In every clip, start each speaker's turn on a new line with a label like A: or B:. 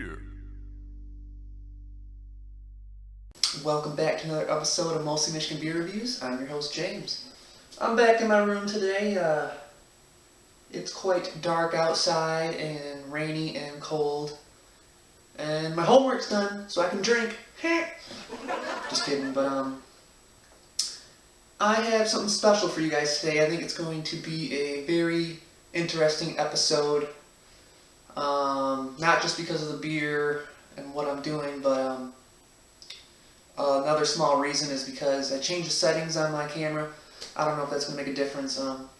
A: beer.
B: Welcome back to another episode of Mostly Michigan Beer Reviews. I'm your host, James. I'm back in my room today. It's quite dark outside and rainy and cold. And my homework's done, so I can drink. Just kidding, but I have something special for you guys today. I think it's going to be a very interesting episode. Not just because of the beer and what I'm doing, but another small reason is because I changed the settings on my camera. I don't know if that's going to make a difference. I'm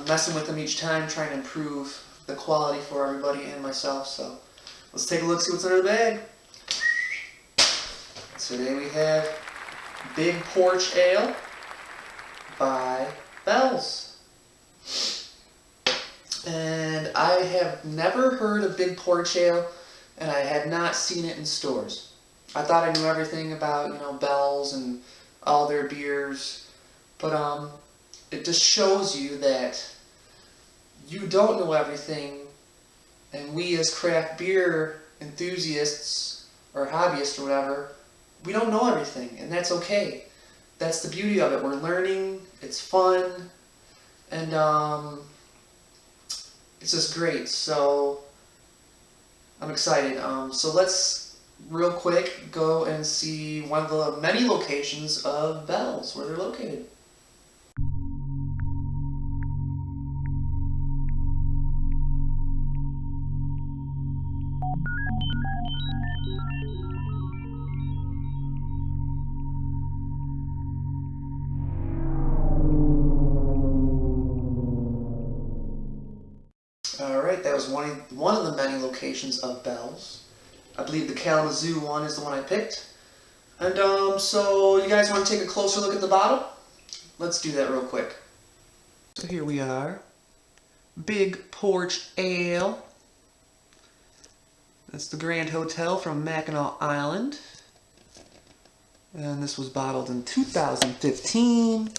B: messing with them each time, trying to improve the quality for everybody and myself. So let's take a look, see what's under the bag. Today we have Big Porch Ale by Bell's. And I have never heard of Big Porch Ale, and I had not seen it in stores. I thought I knew everything about, Bell's and all their beers, but it just shows you that you don't know everything, and we as craft beer enthusiasts or hobbyists or whatever, we don't know everything, and that's okay. That's the beauty of it. We're learning, it's fun, and it's just great. So I'm excited. So let's real quick go and see one of the many locations of Bell's, where they're located. Alright, that was one of the many locations of Bell's. I believe the Kalamazoo one is the one I picked. And so you guys want to take a closer look at the bottle? Let's do that real quick. So here we are. Big Porch Ale. That's the Grand Hotel from Mackinac Island. And this was bottled in 2015.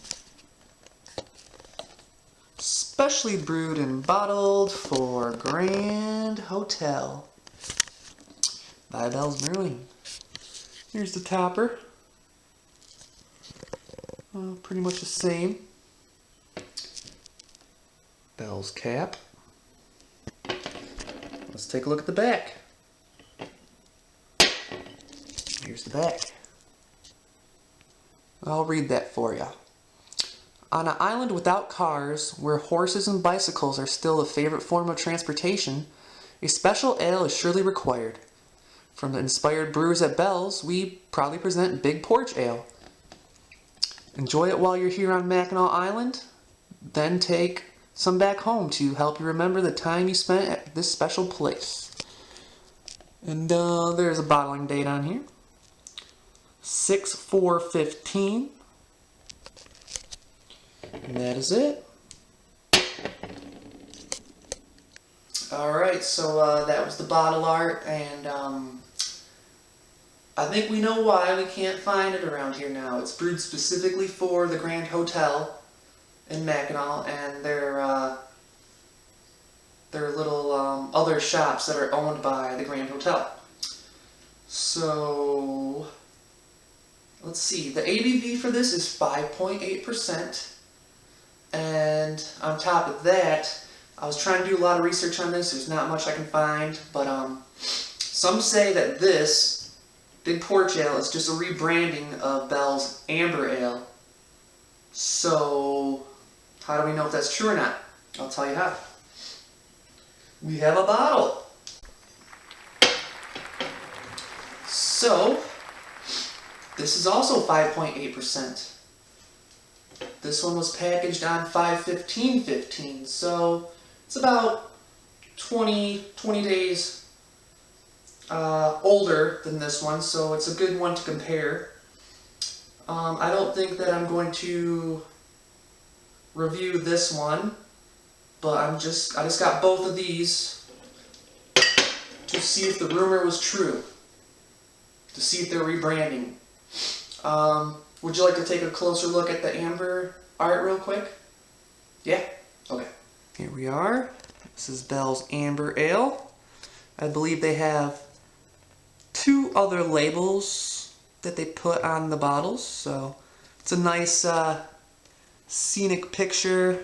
B: Specially brewed and bottled for Grand Hotel by Bell's Brewing. Here's the topper. Pretty much the same. Bell's cap. Let's take a look at the back. Here's the back. I'll read that for you. On an island without cars, where horses and bicycles are still a favorite form of transportation, a special ale is surely required. From the inspired brewers at Bell's, we proudly present Big Porch Ale. Enjoy it while you're here on Mackinac Island, then take some back home to help you remember the time you spent at this special place. And there's a bottling date on here. 6/4/15. And that is it. Alright, so that was the bottle art, and I think we know why we can't find it around here now. It's brewed specifically for the Grand Hotel in Mackinac, and their little other shops that are owned by the Grand Hotel. So let's see, the ABV for this is 5.8%. And on top of that, I was trying to do a lot of research on this. There's not much I can find, but some say that this Big Porch Ale is just a rebranding of Bell's Amber Ale. So how do we know if that's true or not? I'll tell you how. We have a bottle. So this is also 5.8%. This one was packaged on 5/15/15, so it's about 20 days older than this one, so it's a good one to compare. I don't think that I'm going to review this one, but I just got both of these to see if the rumor was true, to see if they're rebranding. Would you like to take a closer look at the amber art real quick? Yeah? Okay. Here we are. This is Bell's Amber Ale. I believe they have 2 other labels that they put on the bottles, so it's a nice scenic picture.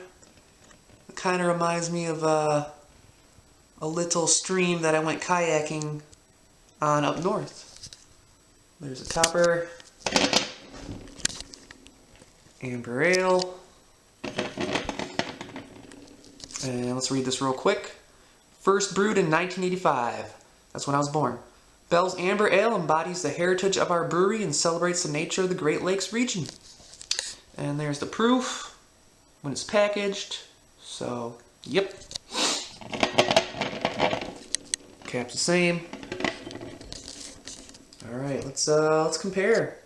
B: It kind of reminds me of a little stream that I went kayaking on up north. There's a topper, amber ale, and let's read this real quick. First brewed in 1985. That's when I was born. Bell's Amber Ale embodies the heritage of our brewery and celebrates the nature of the Great Lakes region. And there's the proof when it's packaged. So, yep. Cap's the same. All right, let's compare.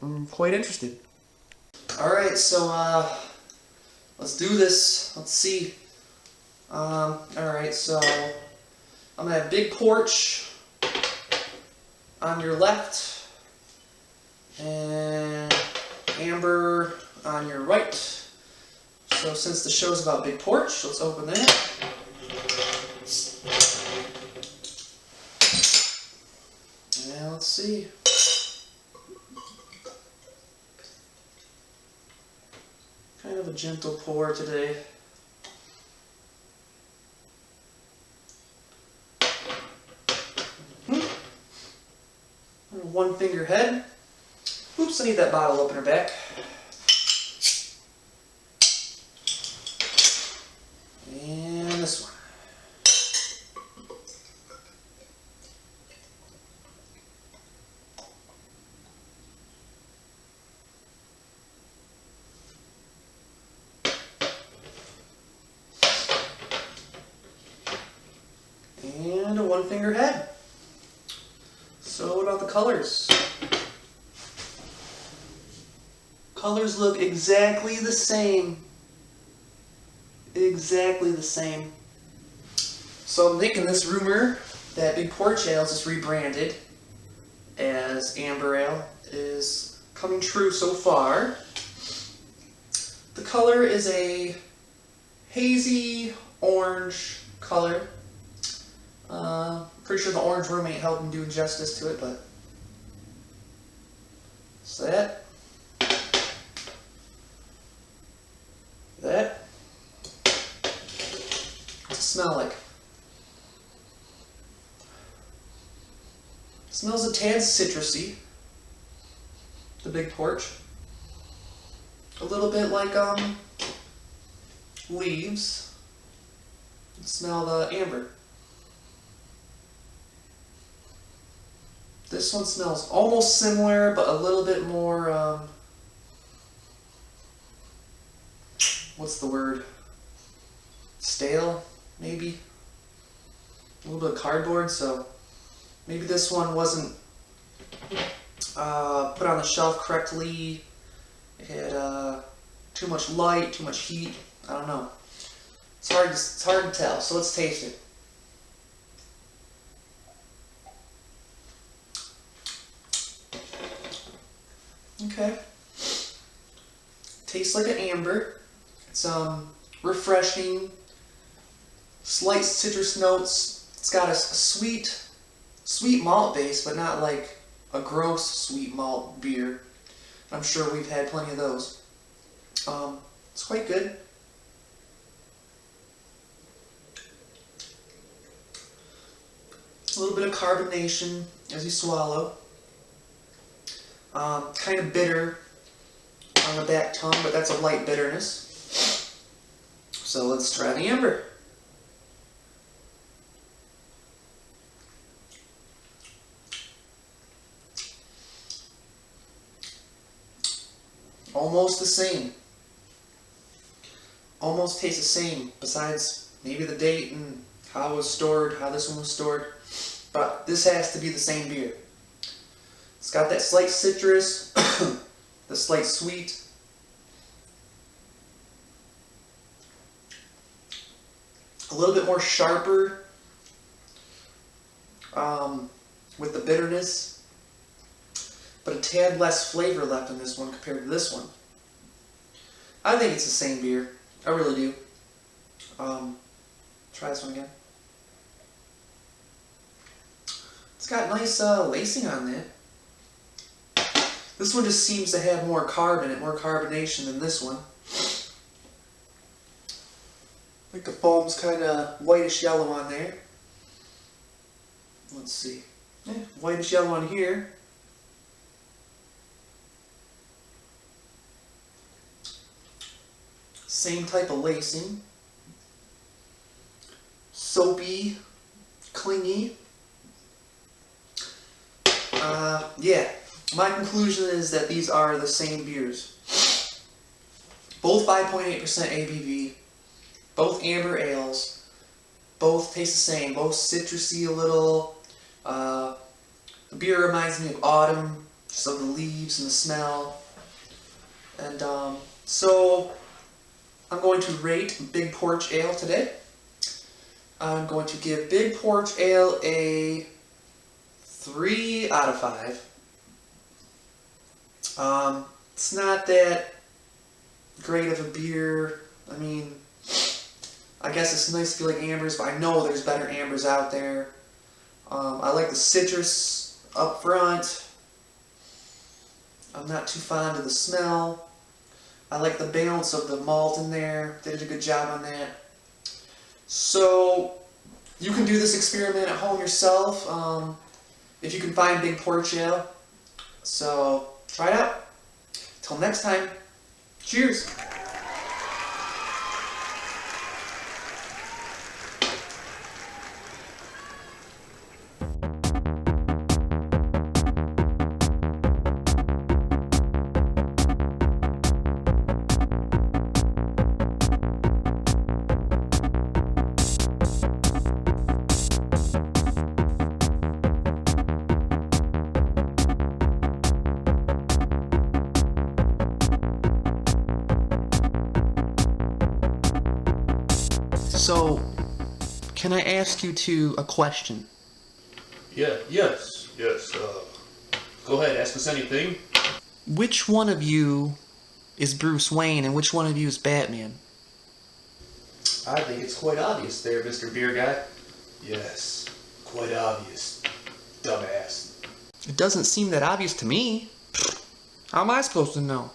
B: I'm quite interested. All right, so let's do this. Let's see. All right, so I'm gonna have Big Porch on your left and Amber on your right. So since the show's about Big Porch, let's open that. And let's see. Kind of a gentle pour today. One finger head. Oops, I need that bottle opener back. And this one. And a one finger head. So what about the colors? Colors look exactly the same. Exactly the same. So I'm thinking this rumor that Big Porch Ale is just rebranded as Amber Ale is coming true so far. The color is a hazy orange color. Pretty sure the orange room ain't helping do justice to it, but so that. What's it smell like? It smells a tad citrusy. The Big Porch. A little bit like leaves. Smell the amber. This one smells almost similar, but a little bit more, what's the word? Stale, maybe? A little bit of cardboard, so maybe this one wasn't put on the shelf correctly. It had too much light, too much heat. I don't know. It's hard to tell, so let's taste it. Okay. Tastes like an amber. It's refreshing, slight citrus notes. It's got a sweet malt base, but not like a gross sweet malt beer. I'm sure we've had plenty of those. It's quite good. A little bit of carbonation as you swallow. Kind of bitter on the back tongue, but that's a light bitterness. So let's try the amber. Almost the same. Almost tastes the same, besides maybe the date and how it was stored, how this one was stored. But this has to be the same beer. It's got that slight citrus, the slight sweet. A little bit more sharper with the bitterness, but a tad less flavor left in this one compared to this one. I think it's the same beer. I really do. Try this one again. It's got nice lacing on that. This one just seems to have more carb in it, more carbonation than this one. Like the foam's kind of whitish yellow on there. Let's see. Yeah, whitish yellow on here. Same type of lacing. Soapy, clingy. Yeah, my conclusion is that these are the same beers. Both 5.8% ABV, both amber ales, both taste the same, both citrusy a little. The beer reminds me of autumn, just of the leaves and the smell. And so I'm going to rate Big Porch Ale today. I'm going to give Big Porch Ale a 3 out of 5. It's not that great of a beer. I mean, I guess it's nice to feel like ambers, but I know there's better ambers out there. I like the citrus up front. I'm not too fond of the smell. I like the balance of the malt in there. They did a good job on that. So, you can do this experiment at home yourself if you can find Big Porch Ale. So, try it out. Till next time, cheers! So, can I ask you a question?
A: Yes. Go ahead, ask us anything.
B: Which one of you is Bruce Wayne and which one of you is Batman?
A: I think it's quite obvious there, Mr. Beer Guy. Yes, quite obvious. Dumbass.
B: It doesn't seem that obvious to me. How am I supposed to know?